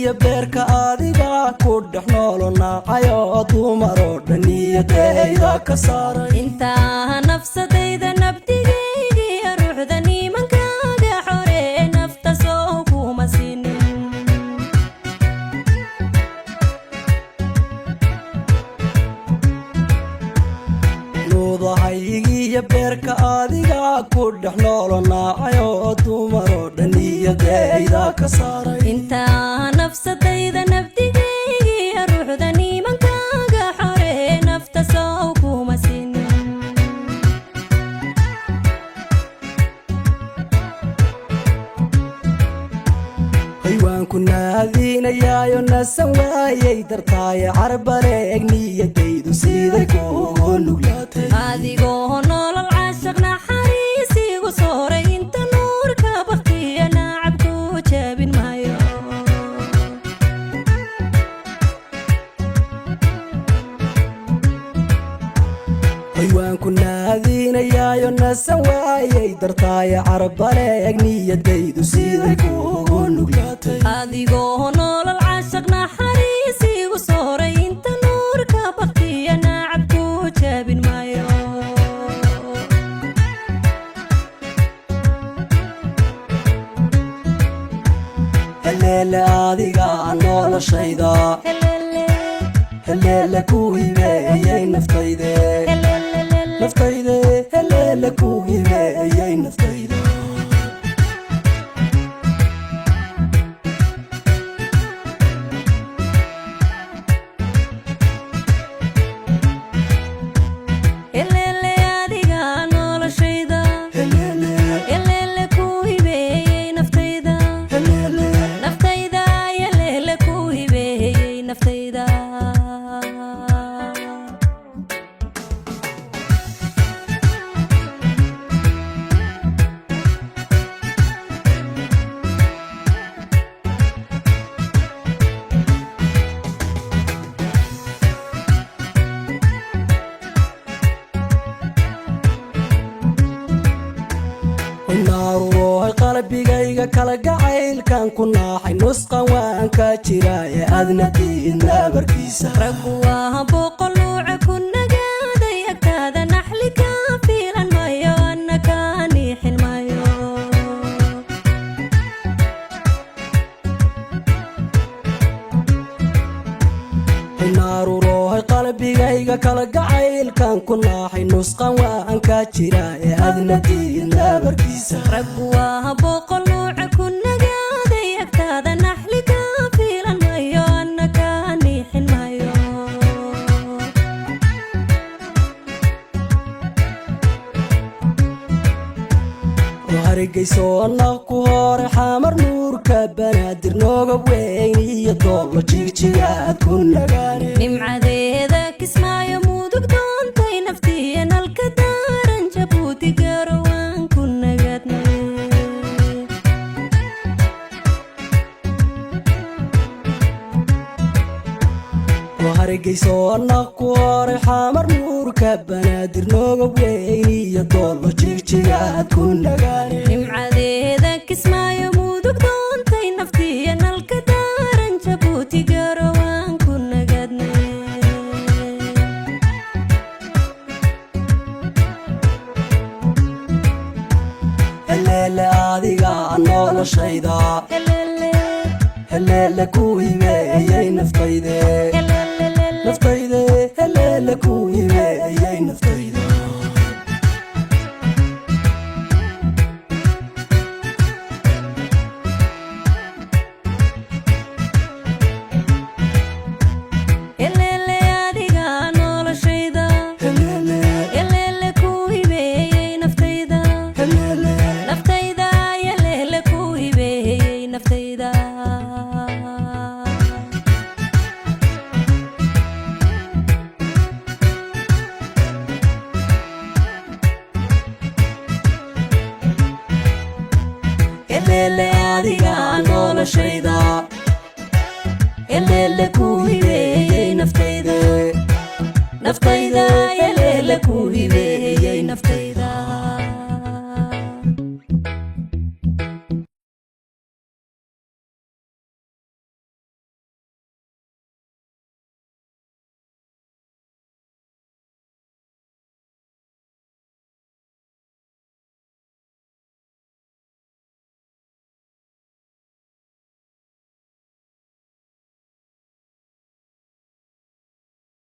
iyo beerka adiga ku dhex noolonaacayo dumaro dhaniyadayda ka saaray inta nafsadayda nabdigaygi ruuxda nimankaaga xore nafta soo kuma sinin nuudahaygi iyo beerka adiga ku dhex noolonaacayo dumaro dhaniyadayda ka saaray inta nafsadayda nabdigaygi ruuxda nimankaaga xore nafta soo kuma sinin haywaanku naadinayaayo nasan waayay dartaaye carbaleeg niyadaydu siday kugu nuglaatay adigoo nolol caashaq naxariis igu sooray inta nuurka baktiya nacabku jabin maayo haywaanku naadinayaayo nasan waayay dartaaye carbaleeg niyadaydu siday kugu nuglaatay adigoo nolol caashaq naxariis igu sooray inta nuurka baktiya nacabku jabin maayo heleele adiga noloshayda heleele ku hibeeyey naftayde naftayde heleele ku hibeeyey naftayda heleele adiga noloshayda heleele ku hibeeyey naftayda naftayda heleele ku hibeeyey naftayda naarurohay qalbigayga kala gacaylkan ku naaxay nusqan waan ka jiraaye adna diidna barkiisa raggu waa boqol nuuca ku nagaaday agtaada naxli ka fiilan maayo anna ka niixin maayo naarurohay qalbigayga kala gacaylkan ku naaxay nusqan waan ka jiraaye adna diidna barkiisa raggu waa boqol nuuca ku nagaaday agtaada naxli ka fiilan maayo anna ka niixin maayo hargeyso naq ku hore xamar nuurka banaadir nooga weyn iyo doolo jigjigaad ku nagaane nimcadeeda kismaayo mudug doontay naftiya nalka daaran jabuuti garawaan ku nagaadnay hargeyso naq ku hore xamar nuurka banaadir nooga weyn iyo doolo jigjigaad ku nagaane nimcadeeda kismaayo mudug doontay naftiya nalka daaran jabuuti garawaan ku nagaadnay heleele adiga noloshayda heleele ku hibeeyey naftayde naftayde heleele ku hibeeyey naftayda heleele adiga noloshayda heleele ku hibeeyey naftayda naftayda heleele ku hibeeyey naftayda heleele adiga noloshayda heleele ku hibeeyey